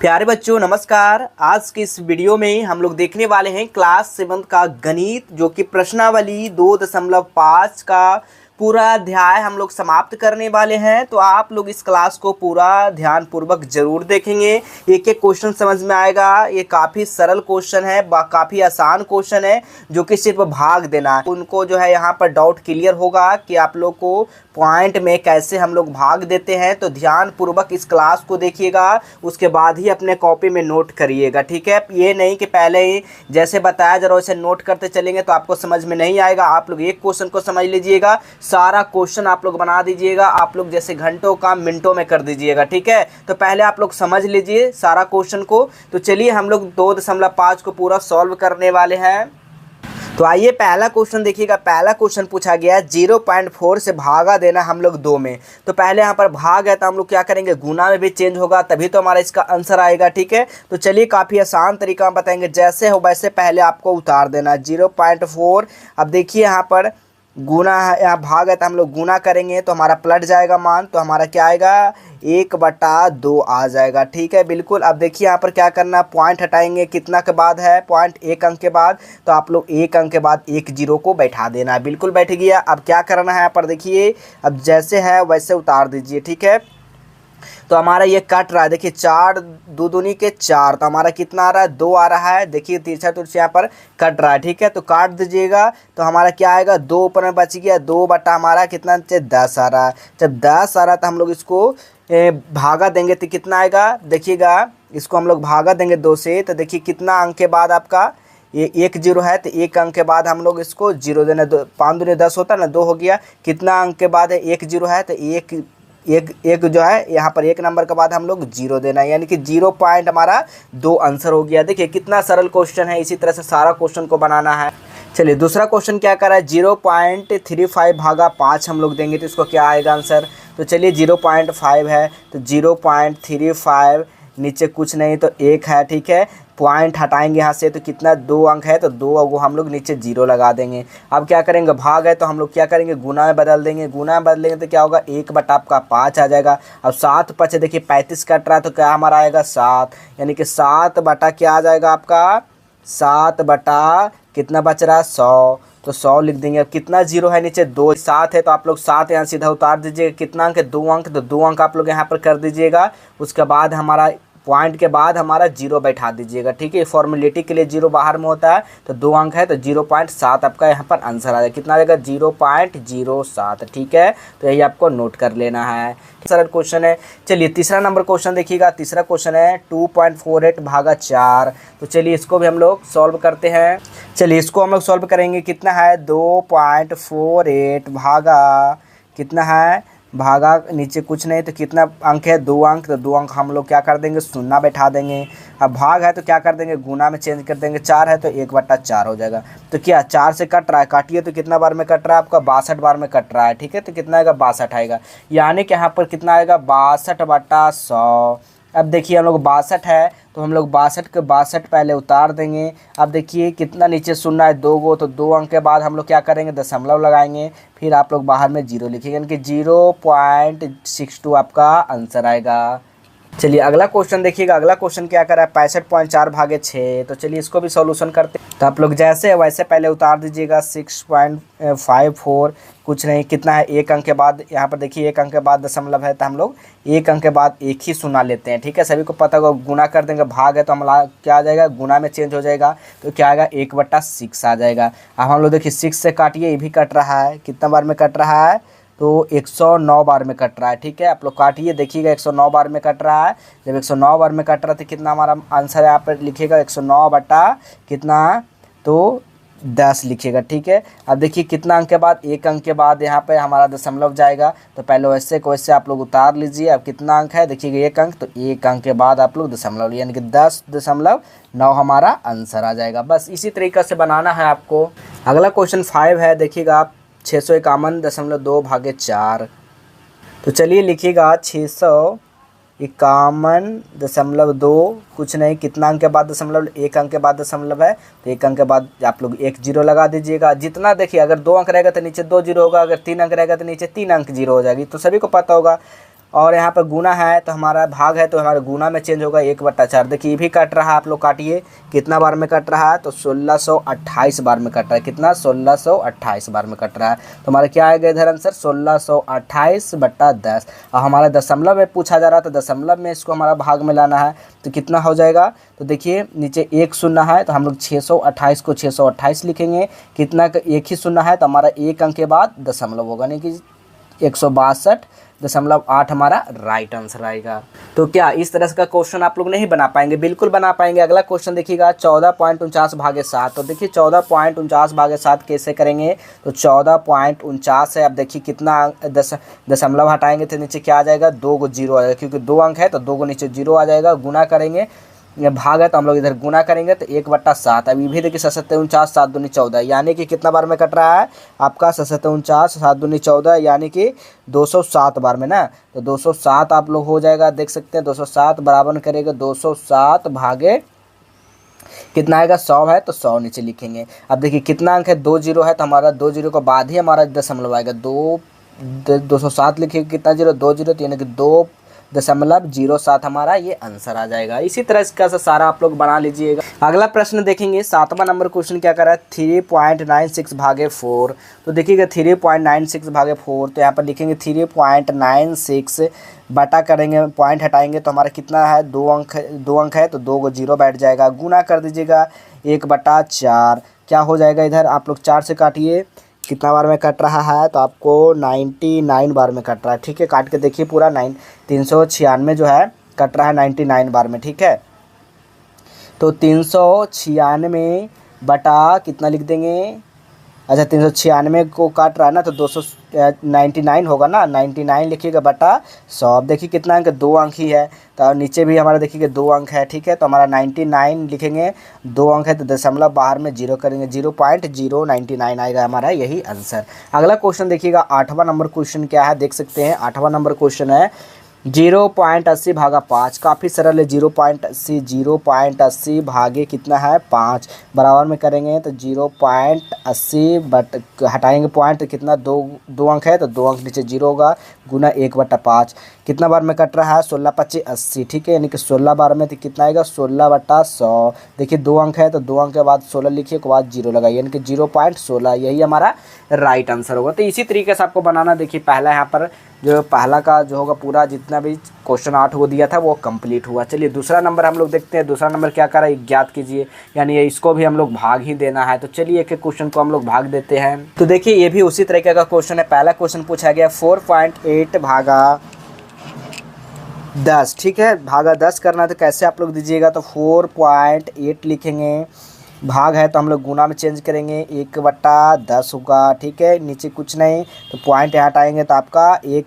प्यारे बच्चों नमस्कार। आज के इस वीडियो में हम लोग देखने वाले हैं क्लास 7 का गणित, जो कि प्रश्नावली 2.5 का पूरा अध्याय हम लोग समाप्त करने वाले हैं। तो आप लोग इस क्लास को पूरा ध्यान पूर्वक जरूर देखेंगे। एक एक क्वेश्चन समझ में आएगा। ये काफ़ी सरल क्वेश्चन है, काफ़ी आसान क्वेश्चन है, जो कि सिर्फ भाग देना है। उनको जो है यहाँ पर डाउट क्लियर होगा कि आप लोग को पॉइंट में कैसे हम लोग भाग देते हैं। तो ध्यान पूर्वक इस क्लास को देखिएगा, उसके बाद ही अपने कॉपी में नोट करिएगा, ठीक है। ये नहीं कि पहले ही जैसे बताया जरा वैसे नोट करते चलेंगे तो आपको समझ में नहीं आएगा। आप लोग एक क्वेश्चन को समझ लीजिएगा, सारा क्वेश्चन आप लोग बना दीजिएगा। आप लोग जैसे घंटों का मिनटों में कर दीजिएगा, ठीक है। तो पहले आप लोग समझ लीजिए सारा क्वेश्चन को। तो चलिए हम लोग 2.5 को पूरा सॉल्व करने वाले हैं। तो आइए पहला क्वेश्चन देखिएगा। पहला क्वेश्चन पूछा गया है 0.4 से भागा देना हम लोग 2 में। तो पहले यहाँ पर भाग है तो हम लोग क्या करेंगे, गुना में भी चेंज होगा, तभी तो हमारा इसका आंसर आएगा, ठीक है। तो चलिए काफ़ी आसान तरीका हम बताएंगे, जैसे हो वैसे पहले आपको उतार देना 0.4। अब देखिए यहाँ पर गुना है, यहाँ भाग है तो हम लोग गुना करेंगे तो हमारा पलट जाएगा मान, तो हमारा क्या आएगा 1/2 आ जाएगा, ठीक है बिल्कुल। अब देखिए यहाँ पर क्या करना है, पॉइंट हटाएंगे, कितना के बाद है पॉइंट, 1 अंक के बाद। तो आप लोग 1 अंक के बाद 1 0 को बैठा देना है, बिल्कुल बैठ गया। अब क्या करना है यहाँ पर देखिए, अब जैसे है वैसे उतार दीजिए, ठीक है। तो हमारा ये कट रहा है, देखिए 4 2 दूनी के 4, तो हमारा कितना आ रहा है 2 आ रहा है। देखिए तिरछा तिरछा यहाँ पर कट रहा है, ठीक है। तो काट दीजिएगा तो हमारा क्या आएगा, 2 ऊपर में बच गया, 2 बटा हमारा कितना 10 आ रहा है। जब 10 आ रहा है तो हम लोग इसको भागा देंगे तो कितना आएगा, देखिएगा इसको हम लोग भागा देंगे 2 से। तो देखिए कितना अंक के बाद आपका ये 1 0 है, तो 1 अंक के बाद हम लोग इसको 0 देना। 5 दूनी 10 होता है ना, 2 हो गया। कितना अंक के बाद है 1 0 है, तो एक जो है यहाँ पर 1 नंबर के बाद हम लोग 0 देना है, यानी कि 0 पॉइंट हमारा 2 आंसर हो गया। देखिए कितना सरल क्वेश्चन है। इसी तरह से सारा क्वेश्चन को बनाना है। चलिए दूसरा क्वेश्चन क्या कर रहा है, 0.35 भागा 5 हम लोग देंगे तो इसको क्या आएगा आंसर। तो चलिए 0.5 है तो 0.35 नीचे कुछ नहीं तो 1 है, ठीक है। पॉइंट हटाएंगे यहाँ से तो कितना 2 अंक है, तो 2 वो हम लोग नीचे 0 लगा देंगे। अब क्या करेंगे, भाग है तो हम लोग क्या करेंगे, गुना में बदल देंगे। गुना में बदलेंगे तो क्या होगा, 1/5 आ जाएगा। अब 7 5 देखिए 35 कट रहा है, तो क्या हमारा आएगा 7, यानी कि 7 बटा क्या आ जाएगा आपका, 7 बटा कितना बच रहा है 100, तो 100 लिख देंगे। अब कितना 0 है नीचे 2, 7 है तो आप लोग 7 यहाँ सीधा उतार दीजिएगा। कितना अंक है 2 अंक, तो 2 अंक आप लोग यहाँ पर कर दीजिएगा। उसके बाद हमारा पॉइंट के बाद हमारा 0 बैठा दीजिएगा, ठीक है। फॉर्मेलिटी के लिए 0 बाहर में होता है, तो 2 अंक है तो 0.7 आपका यहाँ पर आंसर आ जाएगा। कितना आ जाएगा 0.07, ठीक है। तो यही आपको नोट कर लेना है। सरल क्वेश्चन है। चलिए तीसरा नंबर क्वेश्चन देखिएगा। तीसरा क्वेश्चन है 2.48 भागा 4। तो चलिए इसको भी हम लोग सॉल्व करते हैं। चलिए इसको हम लोग सॉल्व करेंगे। कितना है 2.48 भागा कितना है, भागा नीचे कुछ नहीं तो कितना अंक है 2 अंक, तो 2 अंक हम लोग क्या कर देंगे, शून्य बैठा देंगे। अब भाग है तो क्या कर देंगे, गुना में चेंज कर देंगे। 4 है तो 1/4 हो जाएगा। तो क्या 4 से कट रहा है, काटिए तो कितना बार में कट रहा है आपका, 62 बार में कट रहा है, ठीक है। तो कितना आएगा 62 आएगा, यानी कि यहाँ पर कितना आएगा 62/100। अब देखिए हम लोग 62 है तो हम लोग 62 के 62 पहले उतार देंगे। अब देखिए कितना नीचे शून्य है 2 गो, तो 2 अंक के बाद हम लोग क्या करेंगे, दशमलव लगाएंगे। फिर आप लोग बाहर में 0 लिखेंगे, यानी कि 0.62 आपका आंसर आएगा। चलिए अगला क्वेश्चन देखिएगा। अगला क्वेश्चन क्या कर रहा है 65.4 भागे 6। तो चलिए इसको भी सॉल्यूशन करते हैं। तो आप लोग जैसे है वैसे पहले उतार दीजिएगा। 6.54 कुछ नहीं, कितना है 1 अंक के बाद, यहाँ पर देखिए 1 अंक के बाद दशमलव है तो हम लोग 1 अंक के बाद 1 ही शून्य लेते हैं, ठीक है। सभी को पता होगा गुना कर देंगे, भाग है तो हमारा क्या आ जाएगा, गुना में चेंज हो जाएगा तो क्या आएगा 1/6 आ जाएगा। अब हम लोग देखिए 6 से काटिए, ये भी कट रहा है, कितना बार में कट रहा है, तो 109 बार में कट रहा है, ठीक है। आप लोग काटिए देखिएगा 109 बार में कट रहा है। जब 109 बार में कट रहा है तो कितना हमारा आंसर है, यहाँ पर लिखिएगा 109 बटा कितना, तो 10 लिखिएगा, ठीक है। अब देखिए कितना अंक के बाद, 1 अंक के बाद यहाँ पे हमारा दशमलव जाएगा, तो पहले वैसे को वैसे आप लोग उतार लीजिए। अब कितना अंक है देखिएगा 1 अंक, तो 1 अंक के बाद आप लोग दशमलव, यानी कि 10.9 हमारा आंसर आ जाएगा। बस इसी तरीक़े से बनाना है आपको। अगला क्वेश्चन 5 है, देखिएगा आप 651.2 भागे 4। तो चलिए लिखिएगा 651.2 कुछ नहीं, कितना अंक के बाद दशमलव, 1 अंक के बाद दशमलव है तो 1 अंक के बाद आप लोग 1 0 लगा दीजिएगा। जितना देखिए अगर 2 अंक रहेगा तो नीचे 2 0 होगा, अगर 3 अंक रहेगा तो नीचे 3 अंक 0 हो जाएगी। तो सभी को पता होगा और यहाँ पर गुना है तो हमारा भाग है तो हमारे गुना में चेंज होगा 1/4। देखिए ये भी कट रहा है, आप लोग काटिए कितना बार में कट रहा है तो 1628 बार में कट रहा है। कितना? 1628 बार में कट रहा है। तो हमारा क्या आएगा इधर आंसर? 1628/10। और हमारा दशमलव में पूछा जा रहा था, दशमलव में इसको हमारा भाग में लाना है तो कितना हो जाएगा? तो देखिए नीचे एक शून्य है तो हम लोग 628 को 628 लिखेंगे। कितना का एक ही शून्य है तो हमारा एक अंक के बाद दशमलव होगा, नहीं कि 162.8 हमारा राइट आंसर आएगा। तो क्या इस तरह का क्वेश्चन आप लोग नहीं बना पाएंगे? बिल्कुल बना पाएंगे। अगला क्वेश्चन देखिएगा 14.49/7। तो देखिए 14.49/7 कैसे करेंगे? तो 14.49 है, अब देखिए कितना दशमलव हटाएंगे तो नीचे क्या आ जाएगा? 2 को 0 आ जाएगा, क्योंकि 2 अंक है तो 2 को नीचे 0 आ जाएगा। गुना करेंगे, ये भाग है तो हम लोग इधर गुना करेंगे तो 1/7। अब ये भी देखिए 7×7 7 दूनी 14, यानी कि कितना बार में कट रहा है आपका? 7×7 7 दूनी 14, यानी कि 207 बार में ना। तो 207 आप लोग हो जाएगा, देख सकते हैं 207 बराबर करेगा 207 भागे कितना आएगा? 100 है तो 100 नीचे लिखेंगे। अब देखिए कितना अंक है? 2 0 है तो हमारा 2 0 के बाद ही हमारा दशमलव आएगा। 207 लिखिए कितना 0? 2 0, तो यानी कि 2.07 हमारा ये आंसर आ जाएगा। इसी तरह इसका सारा आप लोग बना लीजिएगा। अगला प्रश्न देखेंगे 7वां नंबर क्वेश्चन क्या कर रहा है? 3.96/4। तो देखिएगा 3.96/4, तो यहाँ पर लिखेंगे 3.96 बटा करेंगे, पॉइंट हटाएंगे तो हमारा कितना है? 2 अंक है तो 2 को 0 बैठ जाएगा। गुना कर दीजिएगा 1/4, क्या हो जाएगा इधर? आप लोग 4 से काटिए कितना बार में कट रहा है तो आपको 99 बार में कट रहा है। ठीक है, काट के देखिए पूरा 396 जो है कट रहा है 99 बार में। ठीक है, तो 396 बटा कितना लिख देंगे? अच्छा 396 को काट रहा है ना तो 299 होगा ना, 99 लिखिएगा बटा 100। अब देखिए कितना अंक? 2 अंक ही है, तो नीचे भी हमारा देखिए 2 अंक है। ठीक है, तो हमारा 99 लिखेंगे, 2 अंक है तो दशमलव बाहर में 0 करेंगे, 0.099 आएगा हमारा यही आंसर। अगला क्वेश्चन देखिएगा 8वां नंबर क्वेश्चन क्या है, देख सकते हैं 8वां नंबर क्वेश्चन है 0.80/5। काफ़ी सरल है। 0.80 भागे कितना है? 5 बराबर में करेंगे तो 0.80 बट हटाएंगे पॉइंट तो कितना? 2 अंक है तो 2 अंक नीचे 0 होगा। गुना 1/5 कितना बार में कट रहा है? 16×5 = 80। ठीक है, यानी कि 16 बार में तो कितना आएगा? 16/100। देखिए 2 अंक है तो 2 अंक के बाद 16 लिखिए, के बाद 0 लगाइए, यानी कि 0.16 यही हमारा राइट आंसर होगा। तो इसी तरीके से आपको बनाना। देखिए पहला यहाँ पर जो पहला का जो होगा पूरा जितना भी क्वेश्चन 8 को दिया था वो कंप्लीट हुआ। चलिए दूसरा नंबर हम लोग देखते हैं। दूसरा नंबर क्या कर रहा है? ज्ञात कीजिए, यानी इसको भी हम लोग भाग ही देना है। तो चलिए एक एक क्वेश्चन को हम लोग भाग देते हैं। तो देखिए ये भी उसी तरीके का क्वेश्चन है। पहला क्वेश्चन पूछा गया 4.8/10। ठीक है, भागा 10 करना तो कैसे आप लोग दीजिएगा? तो 4.8 लिखेंगे, भाग है तो हम लोग गुना में चेंज करेंगे 1/10 होगा। ठीक है, नीचे कुछ नहीं तो पॉइंट यहाँ हटाएंगे तो आपका एक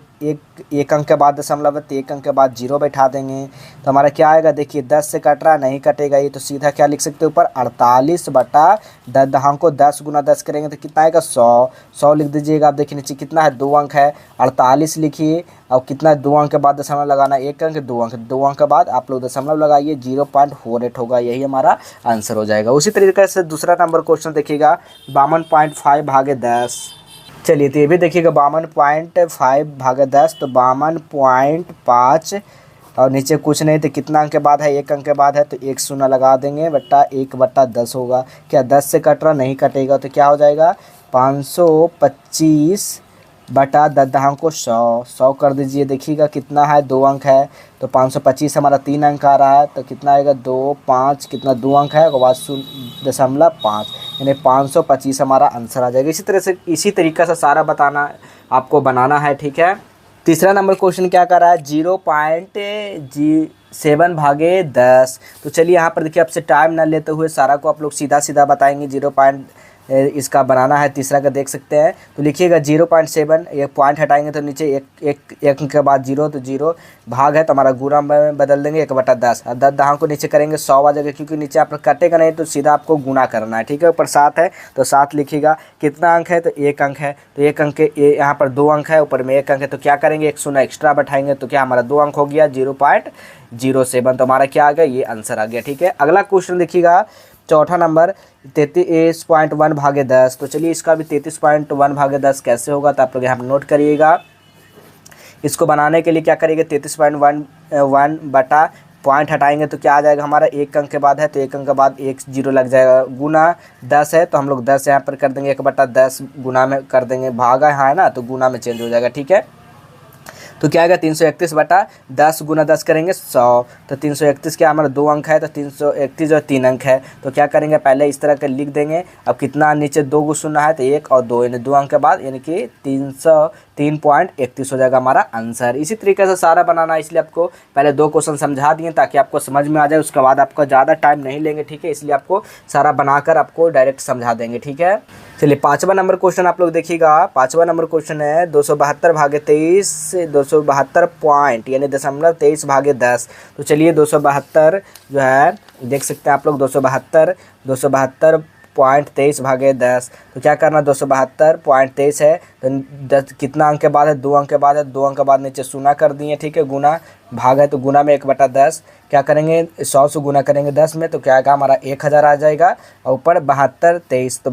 अंक के बाद दशमलव है तो 1 अंक के बाद 0 बैठा देंगे तो हमारा क्या आएगा? देखिए 10 से कट रहा नहीं कटेगा ये, तो सीधा क्या लिख सकते हैं ऊपर? 48/10। दहां को 10 गुना 10 करेंगे तो कितना आएगा? 100 लिख दीजिएगा। आप देखिए नीचे कितना है? 2 अंक है, 48 लिखिए और कितना 2 अंक के बाद दशमलव लगाना, 1 अंक 2 अंक, 2 अंक के बाद आप लोग दशमलव लगाइए, 0.48 होगा, यही हमारा आंसर हो जाएगा। उसी तरीके से दूसरा नंबर क्वेश्चन देखिएगा 52.5/10। चलिए तो ये भी देखिएगा 52.5/10, तो 52.5 और नीचे कुछ नहीं तो कितना अंक के बाद है? 1 अंक के बाद है तो 1 शून्य लगा देंगे बट्टा 1/10 होगा। क्या 10 से कट रहा नहीं कटेगा तो क्या हो जाएगा? 525 बटा 10 दहां को 100 कर दीजिए। देखिएगा कितना है? 2 अंक है तो 525 हमारा 3 अंक आ रहा है तो कितना आएगा? 2 5 कितना 2 अंक है और बाद 0.5 यानी 525 हमारा आंसर आ जाएगा। इसी तरीक़े से सारा बताना आपको बनाना है। ठीक है, तीसरा नंबर क्वेश्चन क्या कर रहा है? 0.7/10। तो चलिए यहाँ पर देखिए आपसे टाइम ना लेते हुए सारा को आप लोग सीधा सीधा बताएंगे। 0. इसका बनाना है तीसरा का, देख सकते हैं। तो लिखिएगा 0.7, एक पॉइंट हटाएंगे तो नीचे एक के बाद 0 तो 0, भाग है तो हमारा गुना में बदल देंगे 1/10 और 10 दहां को नीचे करेंगे 100 आ जाएगा, क्योंकि नीचे आप कटेगा नहीं तो सीधा आपको गुना करना है। ठीक है, ऊपर 7 है तो 7 लिखिएगा। कितना अंक है? तो 1 अंक है तो 1 अंक के यहाँ पर 2 अंक है, ऊपर में 1 अंक है तो क्या करेंगे? 1 शून्य एक्स्ट्रा बैठाएंगे तो क्या हमारा 2 अंक हो गया 0.07, तो हमारा क्या आ गया? ये आंसर आ गया। ठीक है, अगला क्वेश्चन देखिएगा चौथा नंबर 33.1/10। तो चलिए इसका भी 33.1/10 कैसे होगा तो आप लोग यहाँ पर नोट करिएगा। इसको बनाने के लिए क्या करेंगे, 33.11 बटा पॉइंट हटाएंगे तो क्या आ जाएगा हमारा, एक अंक के बाद है तो एक अंक के बाद एक जीरो लग जाएगा, गुना 10 है तो हम लोग 10 यहाँ पर कर देंगे, 1/10 गुना में कर देंगे, भागा यहाँ है ना तो गुना में चेंज हो जाएगा। ठीक है, तो क्या आएगा 331/10 गुना 10 करेंगे 100, तो 331 क्या हमारा 2 अंक है तो 331 और 3 अंक है, तो क्या करेंगे पहले इस तरह के लिख देंगे। अब कितना नीचे 2 को शून्य है तो 1 और 2 यानी 2 अंक के बाद यानी कि 303.31 हो जाएगा हमारा आंसर। इसी तरीके से सारा बनाना है, इसलिए आपको पहले 2 क्वेश्चन समझा दिए ताकि आपको समझ में आ जाए, उसके बाद आपको ज़्यादा टाइम नहीं लेंगे। ठीक है, इसलिए आपको सारा बनाकर आपको डायरेक्ट समझा देंगे। ठीक है, चलिए 5वां नंबर क्वेश्चन आप लोग देखिएगा। 5वां नंबर क्वेश्चन है 272/23 से 272 पॉइंट यानी 0.23/10। तो चलिए 272 जो है देख सकते हैं आप लोग, 272.23/10। तो क्या करना, 272.23 है तो 10 कितना अंक के बाद है, 2 अंक के बाद है, 2 अंक के बाद नीचे शून्य कर दिए। ठीक है, गुना भाग है तो गुना में 1/10 क्या करेंगे, 100 से गुना करेंगे 10 में तो क्या आएगा हमारा 1000 आ जाएगा, और ऊपर 72/23 तो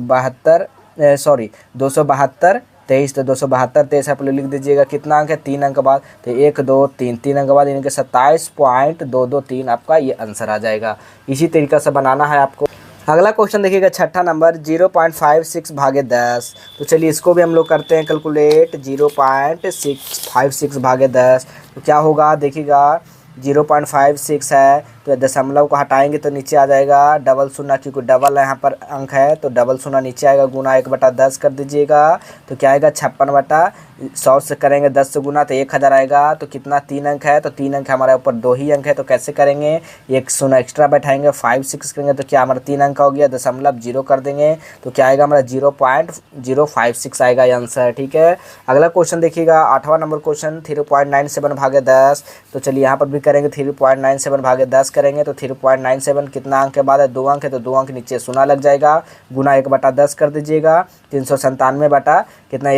272/23 तो 272/23 आप लोग लिख दीजिएगा। कितना अंक है, 3 अंक के बाद तो 1 2 3 3 अंक के बाद यानी कि 27.223 आपका ये आंसर आ जाएगा। इसी तरीके से बनाना है आपको। अगला क्वेश्चन देखिएगा 6ठा नंबर 0.56/10। तो चलिए इसको भी हम लोग करते हैं कैलकुलेट। 0.656/10 तो क्या होगा देखिएगा, 0.56 है तो दशमलव को हटाएंगे तो नीचे आ जाएगा डबल शून्य, क्योंकि डबल यहाँ पर अंक है तो डबल शून्य नीचे आएगा, गुना 1/10 कर दीजिएगा तो क्या आएगा 56/100 से करेंगे 10 से गुना तो 1000 आएगा। तो कितना 3 अंक है तो 3 अंक हमारे ऊपर 2 ही अंक है तो कैसे करेंगे, एक शून्य एक्स्ट्रा बैठाएंगे 56 करेंगे तो क्या हमारा 3 अंक हो गया, दशमलव 0 कर देंगे तो क्या आएगा हमारा 0.056 आएगा ये आंसर। ठीक है, अगला क्वेश्चन देखिएगा 8वां नंबर क्वेश्चन 3.97/10। तो चलिए यहाँ पर भी करेंगे 3.97/10 करेंगे तो 3.97 कितना अंक के बाद है, 2 अंक है तो 2 अंक नीचे शून्य लग जाएगा, गुना 1/10 कर दीजिएगा। 397 बटा कितना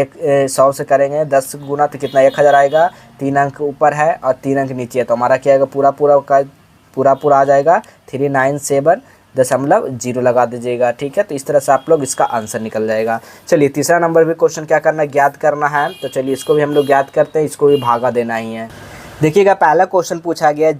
100 से करेंगे 10 गुना तो कितना 1000 आएगा, 3 अंक ऊपर है और 3 अंक नीचे है तो हमारा क्या आएगा पूरा आ जाएगा 397.0 लगा दीजिएगा। ठीक है, तो इस तरह से आप लोग इसका आंसर निकल जाएगा। चलिए तीसरा नंबर भी क्वेश्चन क्या करना है, ज्ञात करना है। तो चलिए इसको भी हम लोग ज्ञात करते हैं, इसको भी भागा देना ही है। देखिएगा पहला क्वेश्चन पूछा गया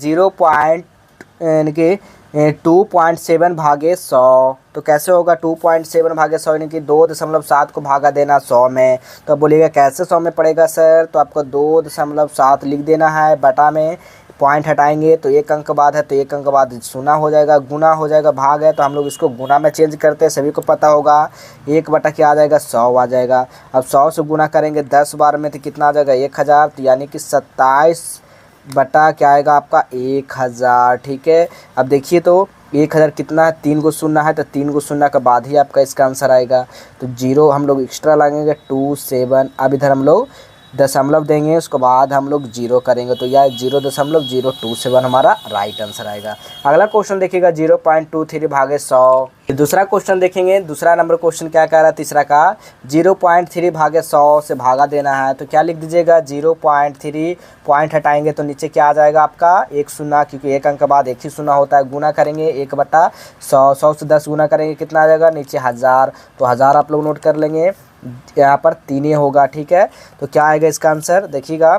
2.7/100। तो कैसे होगा 2.7/100 यानी कि 2.7 को भागा देना 100 में। तो अब बोलिएगा कैसे 100 में पड़ेगा सर, तो आपको 2.7 लिख देना है, बटा में पॉइंट हटाएंगे तो 1 अंक बाद है तो 1 अंक बाद शून्य हो जाएगा, गुना हो जाएगा, भाग है तो हम लोग इसको गुना में चेंज करते हैं, सभी को पता होगा 1 बटा क्या आ जाएगा 100 आ जाएगा। अब 100 से गुना करेंगे 10 बार में तो कितना आ जाएगा 1000 तो यानी कि 27 बटा क्या आएगा आपका 1000। ठीक है, अब देखिए तो 1000 कितना है, 3 को शून्य है तो 3 को शून्य के बाद ही आपका इसका आंसर आएगा। तो 0 हम लोग एक्स्ट्रा लगेंगे 27। अब इधर हम लोग दशमलव देंगे, उसके बाद हम लोग 0 करेंगे तो यह 0.027 हमारा राइट आंसर आएगा। अगला क्वेश्चन देखिएगा 0.23/100। दूसरा क्वेश्चन देखेंगे, दूसरा नंबर क्वेश्चन क्या कह रहा है तीसरा का, 0.3/100 से भागा देना है। तो क्या लिख दीजिएगा 0.3 पॉइंट हटाएंगे तो नीचे क्या आ जाएगा आपका 1 शून्य, क्योंकि 1 अंक के बाद 1 ही शून्य होता है, गुना करेंगे 1/100, 100 से 10 गुना करेंगे कितना आ जाएगा नीचे 1000। तो 1000 आप लोग नोट कर लेंगे, यहाँ पर 3 ही होगा। ठीक है, तो क्या आएगा इसका आंसर देखिएगा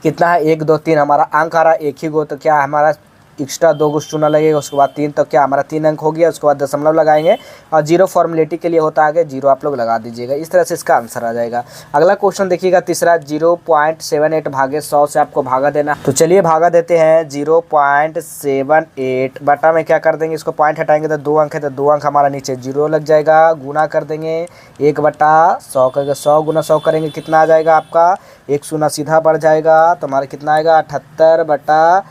कितना है 1 2 3 हमारा अंक आ रहा है 1 ही गो, तो क्या हमारा एक्स्ट्रा 2 को शून्य लगेगा, उसके बाद 3 तो क्या हमारा 3 अंक हो गया, उसके बाद दशमलव लगाएंगे और 0 फॉर्मेलिटी के लिए होता है 0 आप लोग लगा दीजिएगा। इस तरह से इसका आंसर आ जाएगा। अगला क्वेश्चन देखिएगा तीसरा 0.78/100 से आपको भागा देना। तो चलिए भागा देते हैं 0.78 बटा में क्या कर देंगे, इसको पॉइंट हटाएंगे तो 2 अंक है तो 2 अंक हमारा नीचे 0 लग जाएगा, गुना कर देंगे 1/100 करके 100 गुना 100 करेंगे कितना आ जाएगा आपका 1 शून्य सीधा बढ़ जाएगा तो हमारा कितना आएगा 78 बटा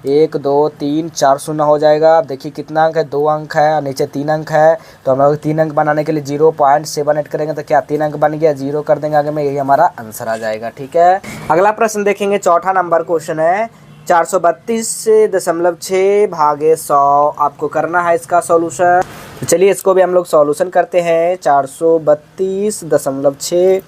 1 2 3 4 शून्य हो जाएगा। अब देखिए कितना अंक है 2 अंक है और नीचे 3 अंक है, तो हम लोग 3 अंक बनाने के लिए 0.78 करेंगे तो क्या 3 अंक बन गया, 0 कर देंगे आगे में, यही हमारा आंसर आ जाएगा। ठीक है, अगला प्रश्न देखेंगे चौथा नंबर क्वेश्चन है 432.6/100 आपको करना है इसका सॉल्यूशन। तो चलिए इसको भी हम लोग सॉल्यूशन करते हैं। 432.6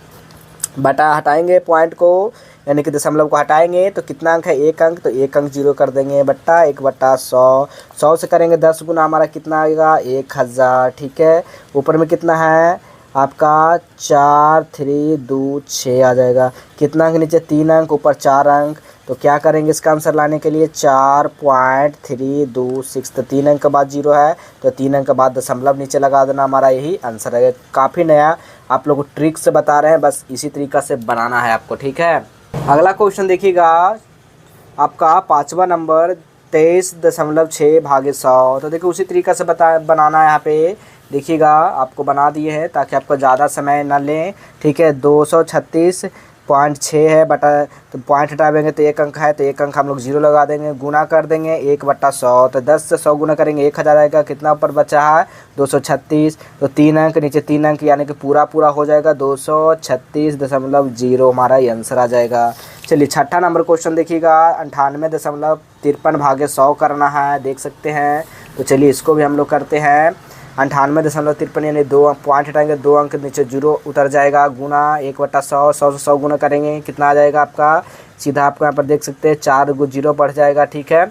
बटा हटाएंगे पॉइंट को यानी कि दशमलव को हटाएंगे तो कितना अंक है 1 अंक, तो 1 अंक 0 कर देंगे, बट्टा 1/100, 100 से करेंगे 10 गुना हमारा कितना आएगा 1000। ठीक है, ऊपर में कितना है आपका 4 3 2 6 आ जाएगा। कितना अंक नीचे 3 अंक, ऊपर 4 अंक। तो क्या करेंगे इसका आंसर लाने के लिए 4.326। तो 3 अंक के बाद 0 है तो 3 अंक के बाद दशमलव नीचे लगा देना, हमारा यही आंसर है। काफ़ी नया आप लोग को ट्रिक से बता रहे हैं, बस इसी तरीका से बनाना है आपको, ठीक है। अगला क्वेश्चन देखिएगा आपका 5वां नंबर 23.6 भागे 100। तो देखिए उसी तरीका से बनाना है। यहाँ पे देखिएगा आपको बना दिए हैं ताकि आपको ज़्यादा समय ना लें, ठीक है। 236.6 है बटा, तो पॉइंट हटाएंगे तो 1 अंक है, तो 1 अंक हम लोग 0 लगा देंगे। गुना कर देंगे 1/100, तो 10 से 100 गुना करेंगे 1000 आएगा। कितना ऊपर बचा है 236, तो 3 अंक नीचे 3 अंक, यानी कि पूरा हो जाएगा 236.0 हमारा ये आंसर आ जाएगा। चलिए 6ठा नंबर क्वेश्चन देखिएगा 98.53 भागे 100 करना है, देख सकते हैं। तो चलिए इसको भी हम लोग करते हैं। 98.53 यानी 2 पॉइंट हटाएंगे, 2 अंक नीचे 0 उतर जाएगा। गुना 1/100, 100 से 100 गुना करेंगे, कितना आ जाएगा आपका, सीधा आपको यहाँ पर देख सकते हैं 4 को 0 बढ़ जाएगा, ठीक है।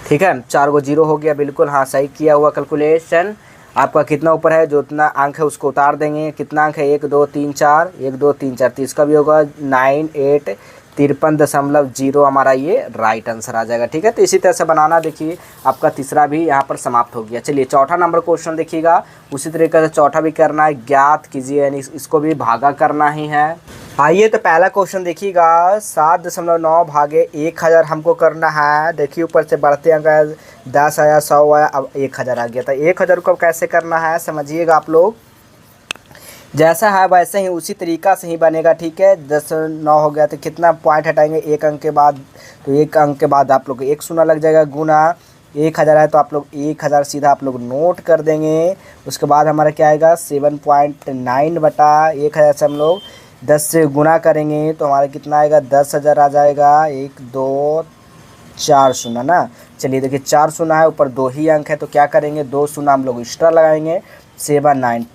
ठीक है 4 को 0 हो गया, बिल्कुल हाँ सही किया हुआ कैलकुलेशन। आपका कितना ऊपर है, जो उतना अंक है उसको उतार देंगे। कितना अंक है 1 2 3 4, 1 2 3 4, तो इसका भी होगा 9853.0 हमारा ये राइट आंसर आ जाएगा, ठीक है। तो इसी तरह से बनाना, देखिए आपका तीसरा भी यहाँ पर समाप्त हो गया। चलिए 4ठा नंबर क्वेश्चन देखिएगा, उसी तरीके से 4ठा भी करना है, ज्ञात कीजिए, यानी इसको भी भागा करना ही है। आइए तो पहला क्वेश्चन देखिएगा 7.9 भागे 1000 हमको करना है। देखिए ऊपर से बढ़ते अंक 10 आया, 100 आया, अब 1000 आ गया। तो 1000 को कैसे करना है समझिएगा आप लोग। जैसा है वैसे ही उसी तरीका से ही बनेगा, ठीक है। 10.9 हो गया तो कितना पॉइंट हटाएंगे 1 अंक के बाद, तो 1 अंक के बाद आप लोग 1 शून्य लग जाएगा। गुना 1000 है तो आप लोग 1000 सीधा आप लोग नोट कर देंगे। उसके बाद हमारा क्या आएगा 7.9/1000 से हम लोग 10 से गुना करेंगे तो हमारा कितना आएगा 10,000 आ जाएगा। 1 2 4 शून्य ना। चलिए देखिए 4 शून्य है, ऊपर 2 ही अंक है, तो क्या करेंगे 2 शून्य हम लोग एक्स्ट्रा लगाएंगे। 7 9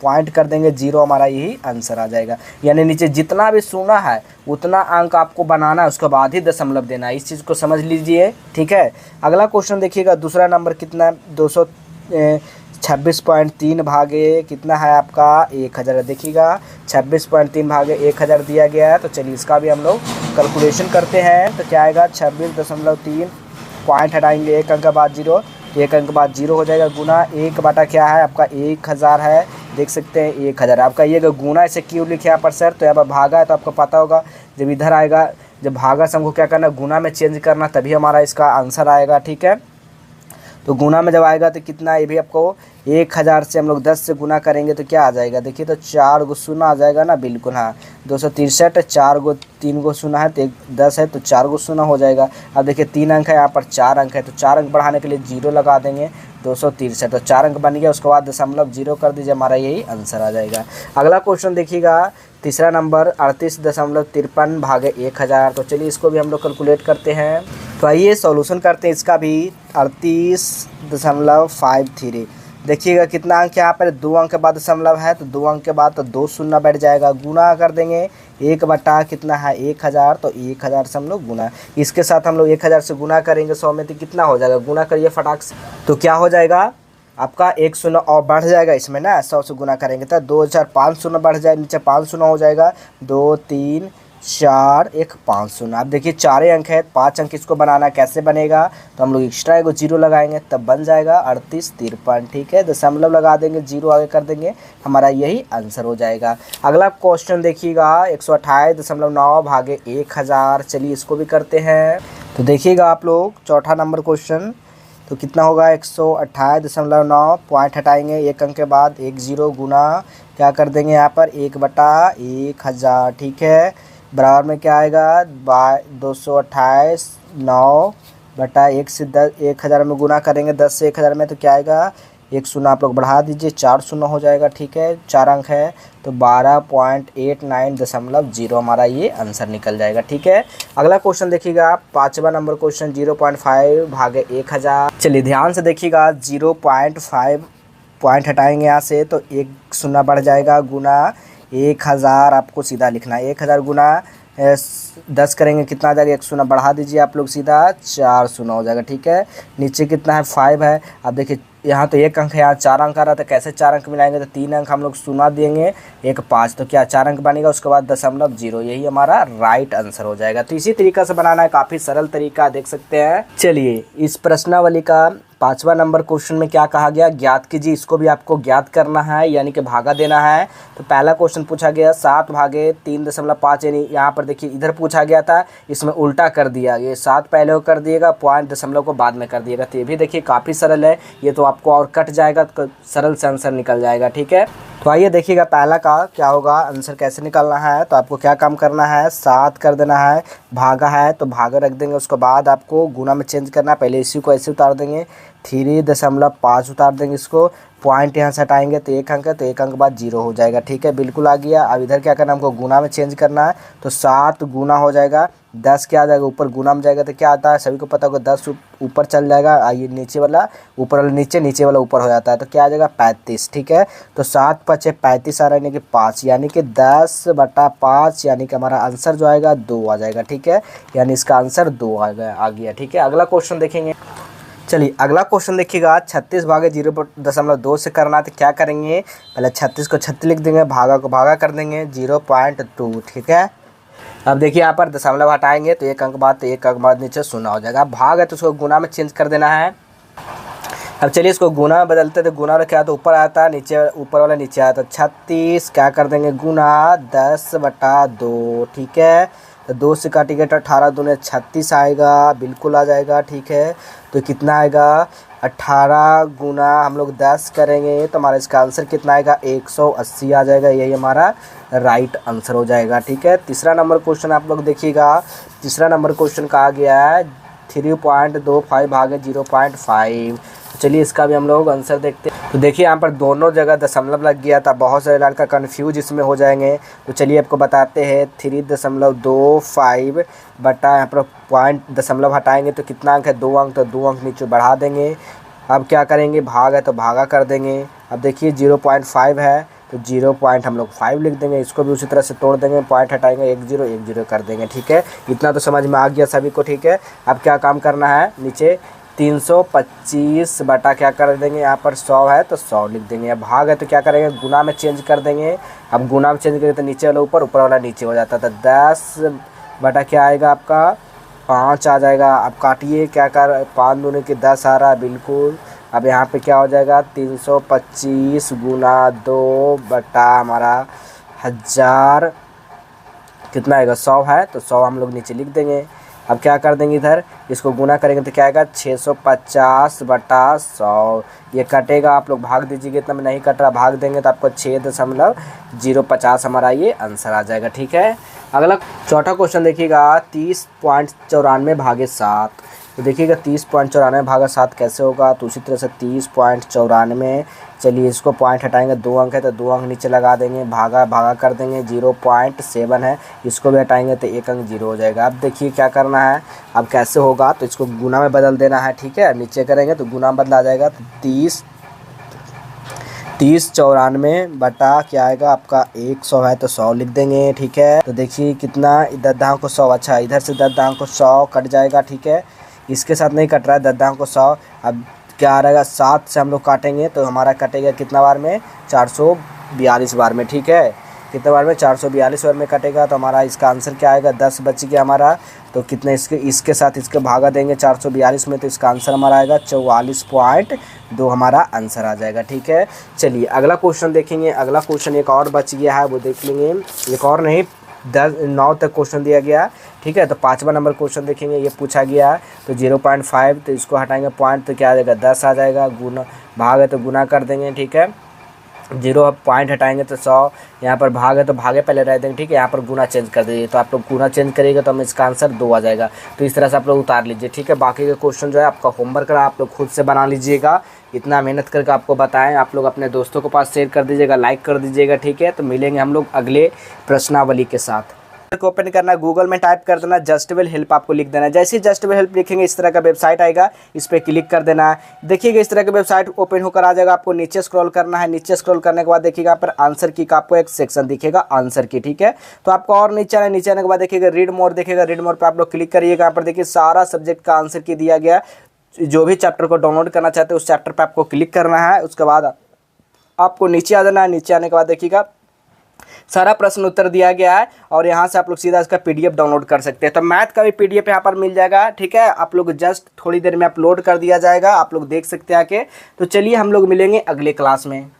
पॉइंट कर देंगे 0, हमारा यही आंसर आ जाएगा। यानी नीचे जितना भी शून्य है उतना अंक आपको बनाना है, उसके बाद ही दशमलव देना है, इस चीज़ को समझ लीजिए, ठीक है। अगला क्वेश्चन देखिएगा, दूसरा नंबर कितना 226.3 भागे कितना है आपका 1000। देखिएगा 26.3 भागे 1000 दिया गया है। तो चलिए इसका भी हम लोग कैलकुलेशन करते हैं। तो क्या आएगा 26.3, पॉइंट हटाएंगे 1 अंक के बाद 0, तो 1 अंक के बाद 0 हो जाएगा। गुना 1 बटा क्या है आपका 1000 है, देख सकते हैं 1000 आपका। ये गुना ऐसे क्यों लिखे यहाँ पर सर, तो यहाँ पर भागा है तो आपको पता होगा जब इधर आएगा, जब भागा से हमको क्या करना गुना में चेंज करना, तभी हमारा इसका आंसर आएगा, ठीक है। तो गुना में जब आएगा तो कितना, ये भी आपको 1000 से हम लोग 10 से गुना करेंगे तो क्या आ जाएगा, देखिए तो 4 गो शून्य आ जाएगा ना, बिल्कुल हाँ 263, 4 गो 3 गो शून्य है तो 10 है तो 4 गो शून्य हो जाएगा। अब देखिए 3 अंक है, यहाँ पर 4 अंक है, तो 4 अंक बढ़ाने के लिए 0 लगा देंगे। 263 तो 4 अंक बन गया, उसके बाद दशमलव 0 कर दीजिए, हमारा यही आंसर आ जाएगा। अगला क्वेश्चन देखिएगा तीसरा नंबर 38.53 भागे 1000। तो चलिए इसको भी हम लोग कैलकुलेट करते हैं। तो आइए सॉल्यूशन करते हैं इसका भी। 38.53 देखिएगा कितना अंक यहाँ पर 2 अंक के बाद दशमलव है, तो 2 अंक के बाद तो 2 शून्य बैठ जाएगा। गुना कर देंगे 1 बटा कितना है 1000, तो 1000 से हम लोग गुना, इसके साथ हम लोग 1000 से गुना करेंगे 100 में, तो कितना हो जाएगा, गुना करिए फटाक से। तो क्या हो जाएगा आपका 1 शून्य और बढ़ जाएगा इसमें ना, 100 से गुना करेंगे तो 2005 शून्य बढ़ जाए, नीचे 5 शून्य हो जाएगा। 2 3 4 1 5 शून्य। अब देखिए 4 अंक है, 5 अंक इसको बनाना कैसे बनेगा, तो हम लोग एक्स्ट्रा एगो 0 लगाएंगे तब बन जाएगा 38.53, ठीक है। दशमलव लगा देंगे 0 आगे कर देंगे, हमारा यही आंसर हो जाएगा। अगला क्वेश्चन देखिएगा 128.9 भागे 1000। चलिए इसको भी करते हैं। तो देखिएगा आप लोग चौथा नंबर क्वेश्चन, तो कितना होगा 128.9, पॉइंट हटाएंगे 1 अंक के बाद 1 0, गुना क्या कर देंगे यहाँ पर 1 बटा 1000, ठीक है। बराबर में क्या आएगा 228.9 बटा 1 से 10, 1000 में गुना करेंगे 10 से 1000 में, तो क्या आएगा 1 शून्य आप लोग बढ़ा दीजिए, 4 शून्य हो जाएगा, ठीक है। 4 अंक है तो 12.89.0 हमारा ये आंसर निकल जाएगा, ठीक है। अगला क्वेश्चन देखिएगा 5वां नंबर क्वेश्चन 0.5 भागे 1000। चलिए ध्यान से देखिएगा 0.5 पॉइंट हटाएंगे यहाँ से तो 1 शून्य बढ़ जाएगा। गुना 1000 आपको सीधा लिखना है, 1000 गुना 10 करेंगे कितना आ जाएगा, 1 शून्य बढ़ा दीजिए आप लोग, सीधा 4 शून्य हो जाएगा। ठीक है, नीचे कितना है 5 है। अब देखिए यहाँ तो 1 अंक है, यहाँ 4 अंक आ रहा था, कैसे 4 अंक मिलाएंगे, तो 3 अंक हम लोग शून्य देंगे, 1 5, तो क्या 4 अंक बनेगा, उसके बाद 0.0, यही हमारा राइट आंसर हो जाएगा। तो इसी तरीका से बनाना है, काफ़ी सरल तरीका देख सकते हैं। चलिए इस प्रश्नावली का 5वां नंबर क्वेश्चन में क्या कहा गया, ज्ञात कीजिए। इसको भी आपको ज्ञात करना है, यानी कि भागा देना है। तो पहला क्वेश्चन पूछा गया 7 भागे 3.5, यानी यहाँ पर देखिए इधर पूछा गया था, इसमें उल्टा कर दिया, ये 7 पहले को कर दिएगा, पॉइंट दशमलव को बाद में कर दिएगा। तो ये भी देखिए काफ़ी सरल है, ये तो आपको और कट जाएगा तो सरल से आंसर निकल जाएगा। ठीक है, तो आइए देखिएगा पहला का क्या होगा, आंसर कैसे निकालना है। तो आपको क्या काम करना है, 7 कर देना है, भागा है तो भागा रख देंगे, उसके बाद आपको गुना में चेंज करना है। पहले इसी को ऐसे उतार देंगे, 3.5 उतार देंगे, इसको पॉइंट यहाँ से हटाएंगे तो 1 अंक है, तो 1 अंक बाद 0 हो जाएगा। ठीक है, बिल्कुल आ गया। अब इधर क्या करना है, हमको गुना में चेंज करना है। तो 7 गुना हो जाएगा, 10 क्या आ जाएगा, ऊपर गुना में जाएगा तो क्या आता है, सभी को पता होगा 10 ऊपर चल जाएगा, ये नीचे वाला ऊपर वाला नीचे, नीचे वाला ऊपर हो जाता है, तो क्या आ जाएगा 35। ठीक है, तो 7 5 35 आ रहा है, यानी कि 5, यानी कि 10/5, यानी कि हमारा आंसर जो आएगा 2 आ जाएगा। ठीक है, यानी इसका आंसर 2 आ गया। ठीक है, अगला क्वेश्चन देखेंगे। चलिए अगला क्वेश्चन देखिएगा, 36 भागे 0.2 से करना है। तो क्या करेंगे, पहले 36 को 36 लिख देंगे, भागा को भागा कर देंगे 0.2। ठीक है, अब देखिए यहाँ पर दशमलव हटाएंगे तो 1 अंक बाद, तो 1 अंक बाद नीचे शून्य हो जाएगा। अब भाग है तो उसको गुना में चेंज कर देना है। अब चलिए इसको गुना में बदलते, तो गुना क्या तो ऊपर आता है, नीचे ऊपर वाला नीचे आता है। 36 क्या कर देंगे, गुना 10/2। ठीक है, तो 2 से काटिएगा तो 18 दूने 36 आएगा, बिल्कुल आ जाएगा। ठीक है, तो कितना आएगा, 18 गुना हम लोग 10 करेंगे तो हमारा इसका आंसर कितना आएगा, 180 आ जाएगा, यही हमारा राइट आंसर हो जाएगा। ठीक है, तीसरा नंबर क्वेश्चन आप लोग देखिएगा। तीसरा नंबर क्वेश्चन कहा गया है 3.25 भागे 0.5। चलिए इसका भी हम लोग आंसर देखते हैं। तो देखिए यहाँ पर दोनों जगह दशमलव लग गया था, बहुत सारे लड़का कन्फ्यूज इसमें हो जाएंगे। तो चलिए आपको बताते हैं, 3.25 बटा यहाँ पर पॉइंट दशमलव हटाएंगे तो कितना अंक है, 2 अंक, तो 2 अंक नीचे बढ़ा देंगे। अब क्या करेंगे, भाग है तो भागा कर देंगे। अब देखिए 0.5 है तो 0 हम लोग 5 लिख देंगे, इसको भी उसी तरह से तोड़ देंगे, पॉइंट हटाएंगे 1 0 कर देंगे। ठीक है, इतना तो समझ में आ गया सभी को। ठीक है, अब क्या काम करना है, नीचे 325 बटा क्या कर देंगे, यहाँ पर 100 है तो 100 लिख देंगे। अब भाग है तो क्या करेंगे, गुना में चेंज कर देंगे। अब गुना में चेंज करेंगे तो नीचे वाला ऊपर, ऊपर वाला नीचे हो जाता था। 10 बटा क्या आएगा आपका 5 आ जाएगा। अब काटिए, क्या कर 5 दूनी के 10 आ रहा है, बिल्कुल। अब यहाँ पे क्या हो जाएगा, 325 गुना 2 बटा हमारा 1000 कितना आएगा, 100 है तो 100 हम लोग नीचे लिख देंगे। अब क्या कर देंगे, इधर इसको गुना करेंगे तो क्या आएगा, 650 बटा 100। ये कटेगा, आप लोग भाग दीजिएगा, इतना में नहीं कट रहा, भाग देंगे तो आपको 6.050 हमारा ये आंसर आ जाएगा। ठीक है, अगला चौथा क्वेश्चन देखिएगा, 30.94 भागे 7। तो देखिएगा 30.94 भागा 7 कैसे होगा, तो उसी तरह से 30.94, चलिए इसको पॉइंट हटाएंगे, 2 अंक है तो 2 अंक नीचे लगा देंगे, भागा भागा कर देंगे, 0.7 है, इसको भी हटाएंगे तो 1 अंक 0 हो जाएगा। अब देखिए क्या करना है, अब कैसे होगा, तो इसको गुना में बदल देना है। ठीक है, नीचे करेंगे तो गुना में बदला जाएगा, तो 30.94 बटा क्या आएगा आपका 100 है तो 100 लिख देंगे। ठीक है, तो देखिए कितना, 10 दांव को 100, अच्छा इधर से 10 दांव को 100 कट जाएगा। ठीक है, इसके साथ नहीं कट रहा है, 10 दांव को 100। अब क्या आ रहेगा, 7 से हम लोग काटेंगे तो हमारा कटेगा कितना बार में, 442 बार में। ठीक है, कितने बार में, 442 बार में कटेगा, तो हमारा इसका आंसर क्या आएगा, 10 बच गया हमारा। तो कितने इसके साथ इसके भागा देंगे 442 में, तो इसका आंसर हमारा आएगा 44.2 हमारा आंसर आ जाएगा। ठीक है, चलिए अगला क्वेश्चन देखेंगे। अगला क्वेश्चन एक और बच गया है, वो देख लेंगे। एक और नहीं, 9 तक क्वेश्चन दिया गया। ठीक है, तो 5वां नंबर क्वेश्चन देखेंगे, ये पूछा गया है तो 0.5, तो इसको हटाएंगे पॉइंट तो क्या आ जाएगा, 10 आ जाएगा। गुना भाग है तो गुना कर देंगे। ठीक है, 0 पॉइंट हटाएंगे तो 100, यहाँ पर भाग है तो भागे पहले रह देंगे। ठीक है, यहाँ पर गुना चेंज कर दीजिए, तो आप लोग गुना चेंज करिएगा तो हमें इसका आंसर 2 आ जाएगा। तो इस तरह से आप लोग उतार लीजिए। ठीक है, बाकी के क्वेश्चन जो है आपका होमवर्क आप लोग खुद से बना लीजिएगा। इतना मेहनत करके आपको बताएं, आप लोग अपने दोस्तों के पास शेयर कर दीजिएगा, लाइक कर दीजिएगा। ठीक है, तो मिलेंगे हम लोग अगले प्रश्नावली के साथ। को ओपन करना, गूगल में टाइप कर देना जस्ट विल हेल्प, आपको लिख देना। जैसे ही जस्ट विल हेल्प लिखेंगे इस तरह का वेबसाइट आएगा, इस पर क्लिक कर देना है। देखिएगा इस तरह का वेबसाइट ओपन होकर आ जाएगा। आपको नीचे स्क्रॉल करना है, नीचे स्क्रॉल करने के बाद देखिएगा यहाँ पर आंसर की का आपको एक सेक्शन दिखेगा आंसर की, ठीक है। तो आपको और नीचे आना, नीचे आने के बाद देखिएगा रीड मोर दिखेगा, रीड मोर पर आप लोग क्लिक करिएगा। यहाँ पर देखिए सारा सब्जेक्ट का आंसर की दिया गया। जो भी चैप्टर को डाउनलोड करना चाहते हैं उस चैप्टर पर आपको क्लिक करना है। उसके बाद आपको नीचे आ जाना है। नीचे आने के बाद देखिएगा सारा प्रश्न उत्तर दिया गया है और यहाँ से आप लोग सीधा इसका पीडीएफ डाउनलोड कर सकते हैं। तो मैथ का भी पीडीएफ यहाँ पर मिल जाएगा, ठीक है। आप लोग जस्ट थोड़ी देर में अपलोड कर दिया जाएगा, आप लोग देख सकते हैं आके। तो चलिए हम लोग मिलेंगे अगले क्लास में।